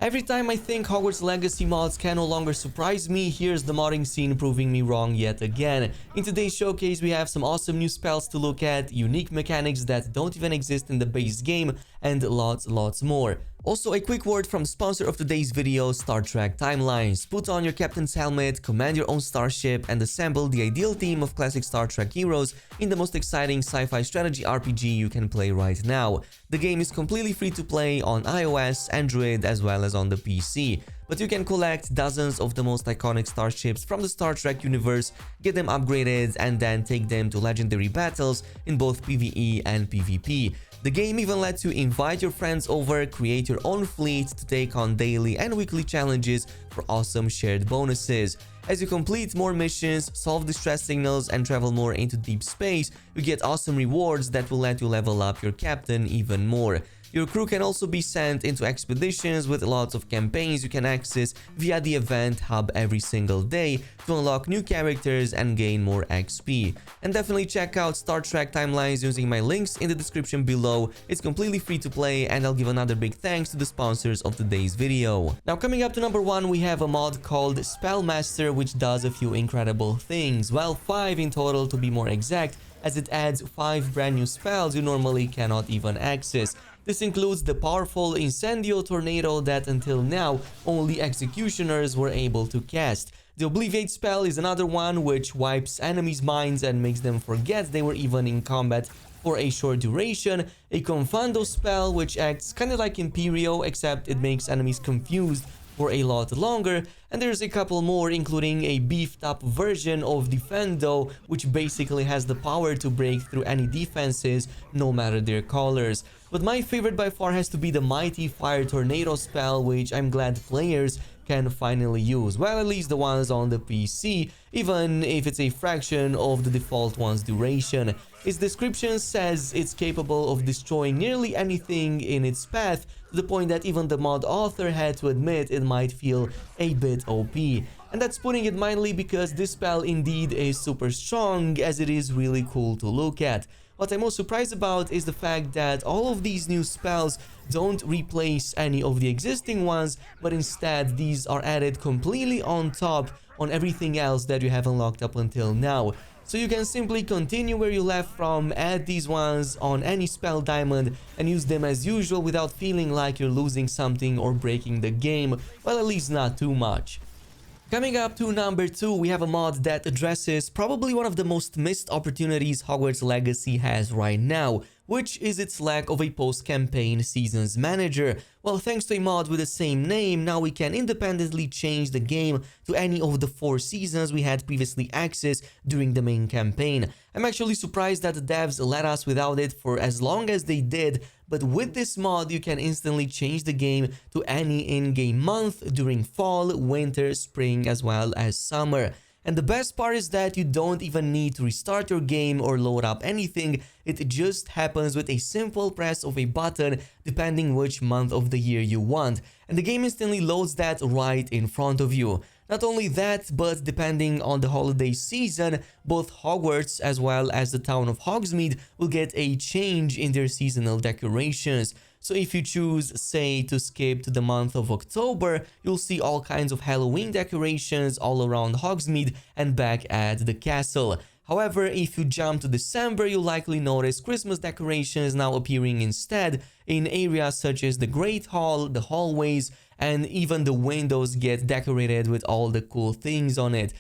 Every time I think Hogwarts Legacy mods can no longer surprise me, here's the modding scene proving me wrong yet again. In today's showcase, we have some awesome new spells to look at, unique mechanics that don't even exist in the base game, and lots more. Also, a quick word from the sponsor of today's video, Star Trek Timelines. Put on your captain's helmet, command your own starship, and assemble the ideal team of classic Star Trek heroes in the most exciting sci-fi strategy RPG you can play right now. The game is completely free to play on iOS, Android, as well as on the PC. But you can collect dozens of the most iconic starships from the Star Trek universe, get them upgraded, and then take them to legendary battles in both PvE and PvP. The game even lets you invite your friends over, create your own fleet to take on daily and weekly challenges for awesome shared bonuses. As you complete more missions, solve distress signals, and travel more into deep space, you get awesome rewards that will let you level up your captain even more. Your crew can also be sent into expeditions with lots of campaigns you can access via the event hub every single day to unlock new characters and gain more XP. And definitely check out Star Trek Timelines using my links in the description below. It's completely free to play, and I'll give another big thanks to the sponsors of today's video. Now, coming up to number 1, we have a mod called Spellmaster, which does a few incredible things. Well, 5 in total to be more exact, as it adds 5 brand new spells you normally cannot even access. This includes the powerful Incendio Tornado that until now only Executioners were able to cast. The Obliviate spell is another one which wipes enemies' minds and makes them forget they were even in combat for a short duration. A Confundo spell which acts kinda like Imperio, except it makes enemies confused for a lot longer, and there's a couple more, including a beefed up version of Defendo, which basically has the power to break through any defenses no matter their colors. But my favorite by far has to be the Mighty Fire Tornado spell, which I'm glad players can finally use. Well, at least the ones on the PC, even if it's a fraction of the default one's duration. Its description says it's capable of destroying nearly anything in its path, to the point that even the mod author had to admit it might feel a bit OP. And that's putting it mildly, because this spell indeed is super strong, as it is really cool to look at. What I'm most surprised about is the fact that all of these new spells don't replace any of the existing ones, but instead these are added completely on top on everything else that you have unlocked up until now. So you can simply continue where you left from, add these ones on any spell diamond, and use them as usual without feeling like you're losing something or breaking the game, well, at least not too much. Coming up to number 2, we have a mod that addresses probably one of the most missed opportunities Hogwarts Legacy has right now, which is its lack of a post-campaign seasons manager. Well, thanks to a mod with the same name, now we can independently change the game to any of the 4 seasons we had previously accessed during the main campaign. I'm actually surprised that the devs let us without it for as long as they did, but with this mod you can instantly change the game to any in-game month during fall, winter, spring, as well as summer. And the best part is that you don't even need to restart your game or load up anything. It just happens with a simple press of a button, depending which month of the year you want. And the game instantly loads that right in front of you. Not only that, but depending on the holiday season, both Hogwarts as well as the town of Hogsmeade will get a change in their seasonal decorations. So if you choose, say, to skip to the month of October, you'll see all kinds of Halloween decorations all around Hogsmeade and back at the castle. However, if you jump to December, you'll likely notice Christmas decorations now appearing instead in areas such as the Great Hall, the hallways, and even the windows get decorated with all the cool things on it.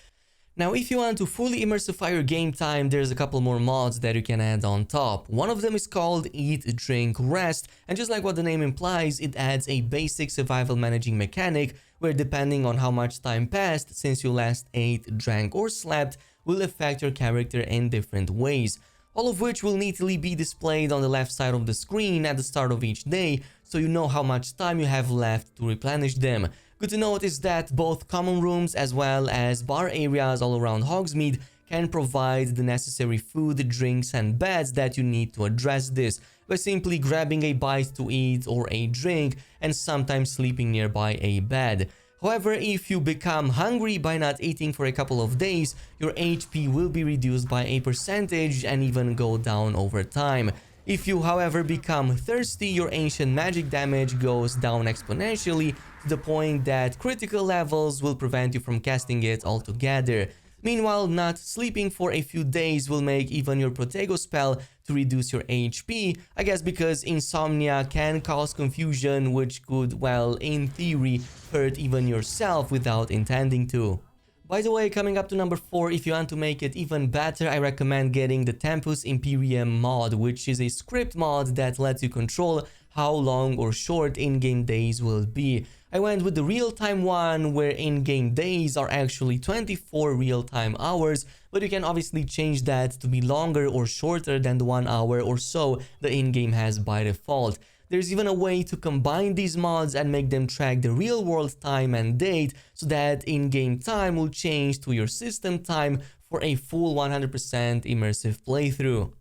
Now, if you want to fully immersify your game time, there's a couple more mods that you can add on top. One of them is called Eat, Drink, Rest, and just like what the name implies, it adds a basic survival managing mechanic where, depending on how much time passed since you last ate, drank, or slept, will affect your character in different ways. All of which will neatly be displayed on the left side of the screen at the start of each day, so you know how much time you have left to replenish them. Good to note is that both common rooms as well as bar areas all around Hogsmeade can provide the necessary food, drinks, and beds that you need to address this by simply grabbing a bite to eat or a drink and sometimes sleeping nearby a bed. However, if you become hungry by not eating for a couple of days, your HP will be reduced by a percentage and even go down over time. If you, however, become thirsty, your ancient magic damage goes down exponentially to to the point that critical levels will prevent you from casting it altogether. Meanwhile, not sleeping for a few days will make even your Protego spell to reduce your HP, I guess because insomnia can cause confusion, which could, well, in theory, hurt even yourself without intending to. By the way, coming up to number 4, if you want to make it even better, I recommend getting the Tempus Imperium mod, which is a script mod that lets you control how long or short in-game days will be. I went with the real-time one, where in-game days are actually 24 real-time hours, but you can obviously change that to be longer or shorter than the 1 hour or so the in-game has by default. There's even a way to combine these mods and make them track the real-world time and date, so that in-game time will change to your system time for a full 100% immersive playthrough.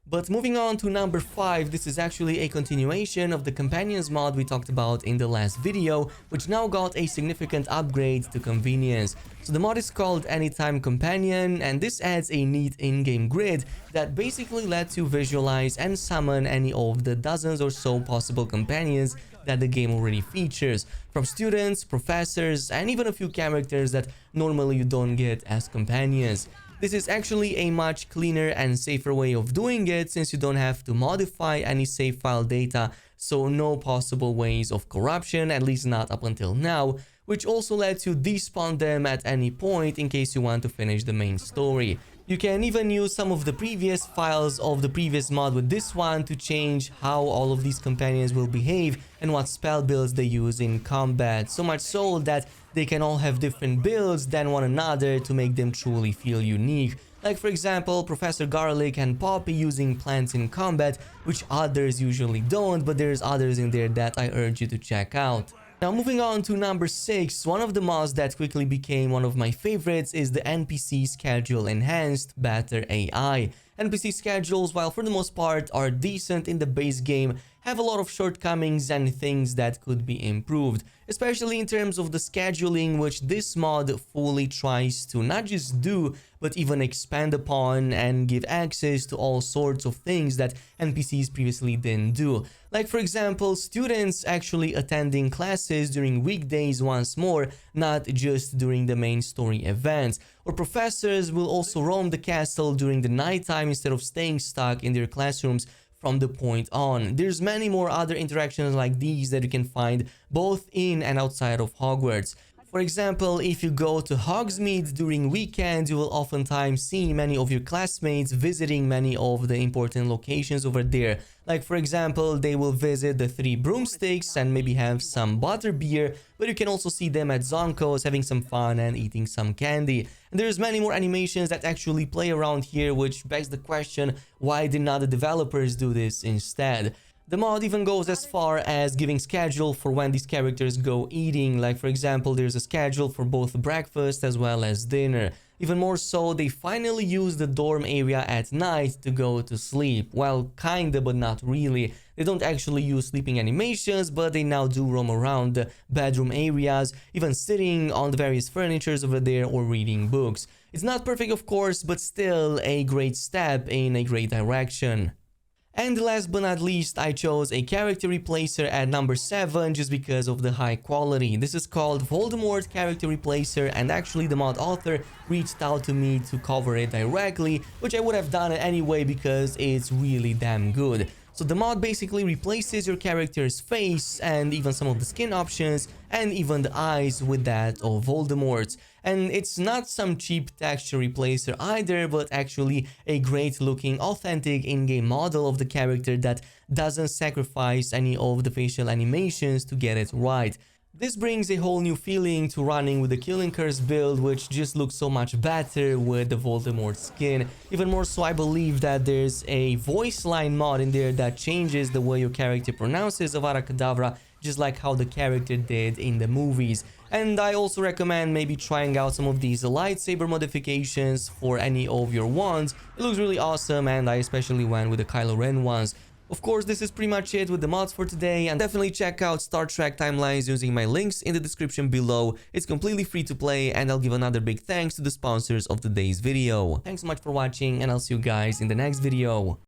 But moving on to number 5, this is actually a continuation of the Companions mod we talked about in the last video, which now got a significant upgrade to convenience. So the mod is called Anytime Companion, and this adds a neat in-game grid that basically lets you visualize and summon any of the dozens or so possible companions that the game already features, from students, professors, and even a few characters that normally you don't get as companions. This is actually a much cleaner and safer way of doing it, since you don't have to modify any save file data, so no possible ways of corruption, at least not up until now, which also lets you despawn them at any point in case you want to finish the main story. You can even use some of the previous files of the previous mod with this one to change how all of these companions will behave and what spell builds they use in combat, so much so that they can all have different builds than one another to make them truly feel unique. Like for example, Professor Garlic and Poppy using plants in combat, which others usually don't, but there's others in there that I urge you to check out. Now moving on to number 6, one of the mods that quickly became one of my favorites is the NPC Schedule Enhanced Better AI. NPC schedules, while for the most part are decent in the base game, have a lot of shortcomings and things that could be improved, especially in terms of the scheduling, which this mod fully tries to not just do, but even expand upon and give access to all sorts of things that NPCs previously didn't do. Like for example, students actually attending classes during weekdays once more, not just during the main story events. Or professors will also roam the castle during the nighttime instead of staying stuck in their classrooms from the point on. There's many more other interactions like these that you can find both in and outside of Hogwarts. For example, if you go to Hogsmeade during weekends, you will oftentimes see many of your classmates visiting many of the important locations over there. Like for example, they will visit the Three Broomsticks and maybe have some butterbeer, but you can also see them at Zonko's having some fun and eating some candy. And there's many more animations that actually play around here, which begs the question, why did not the developers do this instead? The mod even goes as far as giving schedule for when these characters go eating, like for example there's a schedule for both breakfast as well as dinner. Even more so, they finally use the dorm area at night to go to sleep. Well, kinda, but not really. They don't actually use sleeping animations, but they now do roam around the bedroom areas, even sitting on the various furnitures over there or reading books. It's not perfect of course, but still a great step in a great direction. And last but not least, I chose a character replacer at number 7 just because of the high quality. This is called Voldemort Character Replacer, and actually the mod author reached out to me to cover it directly, which I would have done it anyway because it's really damn good. So the mod basically replaces your character's face and even some of the skin options and even the eyes with that of Voldemort's. And it's not some cheap texture replacer either, but actually a great looking authentic in-game model of the character that doesn't sacrifice any of the facial animations to get it right. This brings a whole new feeling to running with the Killing Curse build, which just looks so much better with the Voldemort skin. Even more so, I believe that there's a voice line mod in there that changes the way your character pronounces Avada Kedavra, just like how the character did in the movies. And I also recommend maybe trying out some of these lightsaber modifications for any of your wands. It looks really awesome, and I especially went with the Kylo Ren ones. Of course, this is pretty much it with the mods for today, and definitely check out Star Trek Timelines using my links in the description below. It's completely free to play, and I'll give another big thanks to the sponsors of today's video. Thanks so much for watching, and I'll see you guys in the next video.